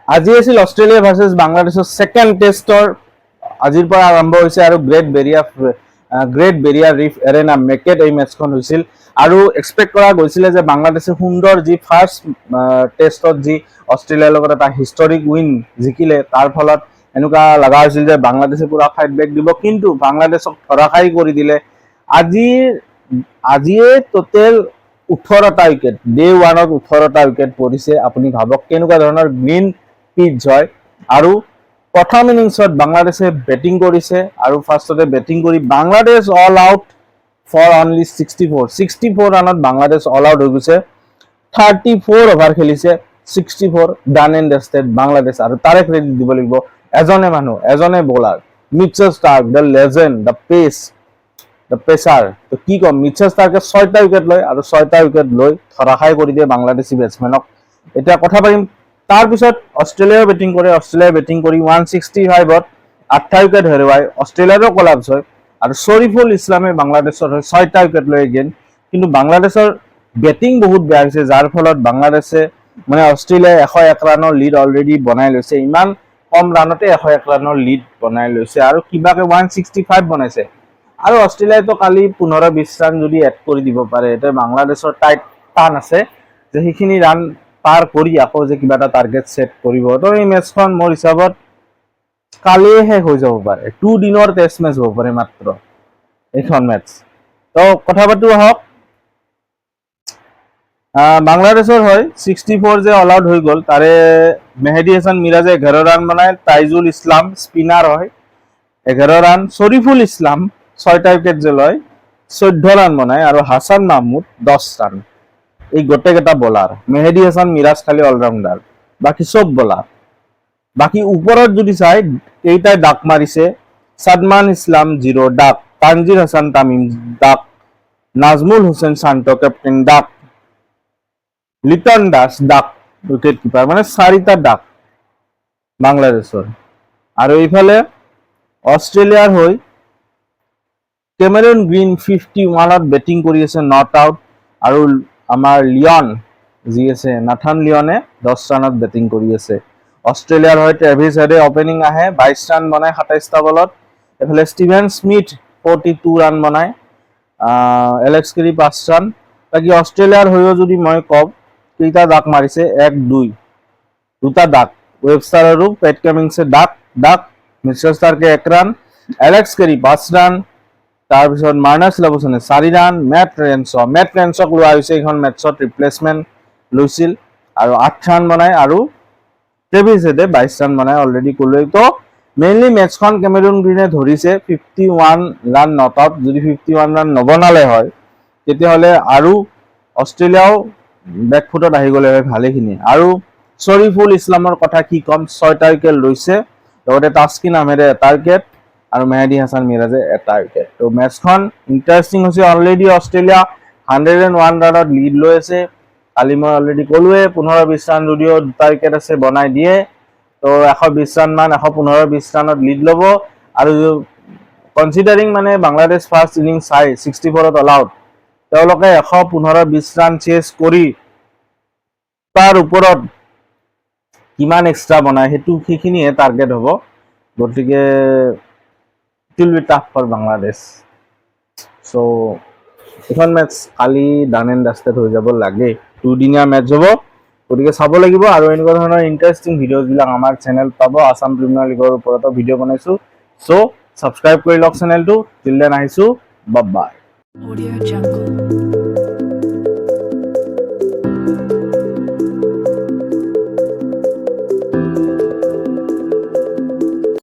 আজি আছিল Australia ভাৰ্সেস বাংলাদেশেৰ second টেস্টৰ আজিৰ পৰা আৰম্ভ হৈছে আৰু গ্ৰেট বেৰিয়াৰ ৰিফ এৰেনা মেকেট এই মেচখন হৈছিল আৰু এক্সপেক্ট কৰা গৈছিলে যে বাংলাদেশে সুন্দৰ যি ফাৰ্ষ্ট টেষ্টত যি অস্ট্ৰেলিয়াৰ লগত এটা হিষ্টৰিক উইন জিকিলে তাৰ ফলত এনেকুৱা লগা হৈছিল যে বাংলাদেশে পুৰা ফাইট বেক দিব, কিন্তু বাংলাদেশক ধৰাশায়ী কৰি দিলে। আজিয়ে টোটেল 18টা উইকেট, ডে ওৱানত 18টা উইকেট পৰিছে। আপুনি ভাবক কেনেকুৱা ধৰণৰ গ্ৰীণ পিচ হয়। আৰু প্ৰথম ইনিংছত বাংলাদেশে বেটিং কৰিছে আৰু ফাৰ্ষ্টতে বেটিং কৰি Bangladesh all out for only 64 ৰানত বাংলাদেশ অল আউট হৈ গৈছে। 34 অভাৰ খেলিছে, 64 ডান এণ্ড ডাষ্টেড বাংলাদেশ। আৰু তাৰে ক্ৰেডিট দিব লাগিব এজনে bowler Mitchell Starc, the legend, the pacer. তো কি কম, মিচেল ষ্টাৰ্কে 6টা উইকেট লয় আৰু 6টা উইকেট লৈ ধৰাশায়ী কৰি দিয়ে বাংলাদেশী বেটছমেনক। এতিয়া কথা পাৰিম তাৰপিছত অস্ট্ৰেলিয়াও বেটিং কৰে। অস্ট্ৰেলিয়াই বেটিং কৰি 165ত 8টা উইকেট হেৰুৱাই অস্ট্ৰেলিয়াৰো কলাপস হয় আৰু শৰীফুল ইছলামে বাংলাদেশৰ হৈ 6টা উইকেট লৈ গেন। কিন্তু বাংলাদেশৰ বেটিং বহুত বেয়া হৈছে, যাৰ ফলত বাংলাদেশে মানে অস্ট্ৰেলিয়াই 101 ৰানৰ লিড অলৰেডি বনাই লৈছে। ইমান কম ৰানতে 101 ৰানৰ লিড বনাই লৈছে আৰু কিবাকে 165 বনাইছে। আৰু অস্ট্ৰেলিয়াইতো কালি 15-20 ৰান যদি এড কৰি দিব পাৰে, এতিয়া বাংলাদেশৰ টান আছে যে সেইখিনি ৰান পাৰ কৰি আকৌ যে কিবা এটা টাৰ্গেট সেট কৰিব। তো এই মেচখন মোৰ হিচাপত কালিয়ে শেষ হৈ যাব পাৰে, 2 দিনৰ টেষ্ট মেচ হ'ব পাৰে মাত্ৰ এইখন মেচ। তো কথা পাতো আহক। বাংলাদেশৰ হয় 64 যে অল আউট হৈ গ'ল, তাৰে মেহেদী হাসান মিৰাজে 11 ৰান বনায়, তাইজুল ইছলাম স্পিনাৰ হয় 11 ৰান, শৰীফুল ইছলাম 6টা উইকেট যে লয় 14 ৰান বনায় আৰু হাসান মাহমুদ 10 ৰান। এই গোটেইকেইটা বলাৰ, মেহেদী হাসান মিৰাজ খালি অলৰাউণ্ডাৰ, বাকী চব বলাৰ। বাকী ওপৰত যদি চাই কেইটাই ডাক মাৰিছে, সাদমান ইছলাম 0 ডাক, তানজিৰ হাসান তামিম ডাক, নাজমুল হুছেইন শান্ত কেপ্টেইন ডাক, লিটন দাস ডাক উইকেট কিপাৰ, মানে 4টা ডাক বাংলাদেশৰ। আৰু এইফালে অস্ট্ৰেলিয়াৰ হৈ কেমেৰুন গ্ৰীণ 51ত বেটিং কৰি আছে নট আউট। আৰু আমাৰ লিয়ন যি আছে নাথান লিয়নে 10 ৰানত বেটিং কৰি আছে। অস্ট্ৰেলিয়াৰ হৈ ট্ৰেভিছ হেডে অপেনিং আহে, 22 ৰান বনায় 27টা বলত। এফালে ষ্টিভেন স্মিথ 42 ৰান বনায়, এলেক্স কেৰী 5 ৰান। বাকী অস্ট্ৰেলিয়াৰ হৈও যদি মই কওঁ কেইটা ডাক মাৰিছে, 2টা ডাক, ৱেবষ্টাৰ আৰু পেট কামিংছে ডাক, মিচেল ষ্টাৰ্কে 1 ৰান, এলেক্স কেৰী 5 ৰান, তাৰপিছত মাৰ্নাছ লাবুছানে 4 ৰান, মেট ৰেঞ্চক লোৱা হৈছে এইখন মেটছত, ৰিপ্লেচমেণ্ট লৈছিল আৰু 8 ৰান বনায়। আৰু ট্ৰেভিছ হেডে 22 ৰান বনায় অলৰেডি ক'লোৱেই। তো মেইনলি মেটছখন কেমেৰুন গ্ৰীণে ধৰিছে 51 ৰান নট আউট। যদি 51 ৰান নবনালে হয় তেতিয়াহ'লে আৰু অস্ট্ৰেলিয়াও বেকফুটত আহি গ'লে হয় ভালেখিনি। আৰু শৰীফুল ইছলামৰ কথা কি ক'ম, 6টা উইকেট লৈছে, লগতে তাস্কিন আহমেদে 1টা উইকেট আৰু মেহেদী হাসান মিৰাজে 1টা উইকেট। তো মেচখন ইণ্টাৰেষ্টিং হৈছে। অলৰেডি অস্ট্ৰেলিয়া 101 ৰানত লিড লৈ আছে। কালি মই অলৰেডি ক'লোৱে 15-20 ৰান যদিও 2টা উইকেট আছে বনাই দিয়ে, তো 120 ৰান মান 115-20 ৰানত লিড ল'ব। আৰু কনচিডাৰিং মানে বাংলাদেশ ফাৰ্ষ্ট ইনিংছ চাই 64ত অল আউট, তেওঁলোকে 115-20 ৰান চেজ কৰি তাৰ ওপৰত কিমান এক্সট্ৰা বনায় সেইখিনিহে টাৰ্গেট হ'ব। গতিকে it will be tough for Bangladesh. So' এইখন মেচ কালি ডান এণ্ড ডাষ্টেড হৈ যাব লাগে, 2দিনীয়া মেচ হ'ব, গতিকে চাব লাগিব। আৰু এনেকুৱা ধৰণৰ ইণ্টাৰেষ্টিং ভিডিঅ'বিলাক আমাৰ চেনেল পাব। আছাম প্ৰিমিয়াৰ লীগৰ ওপৰতো ভিডিঅ' বনাইছোঁ, চ' ছাবস্ক্ৰাইব কৰি লওক চেনেলটো। টিল দেন আহিছোঁ, বাই বাই।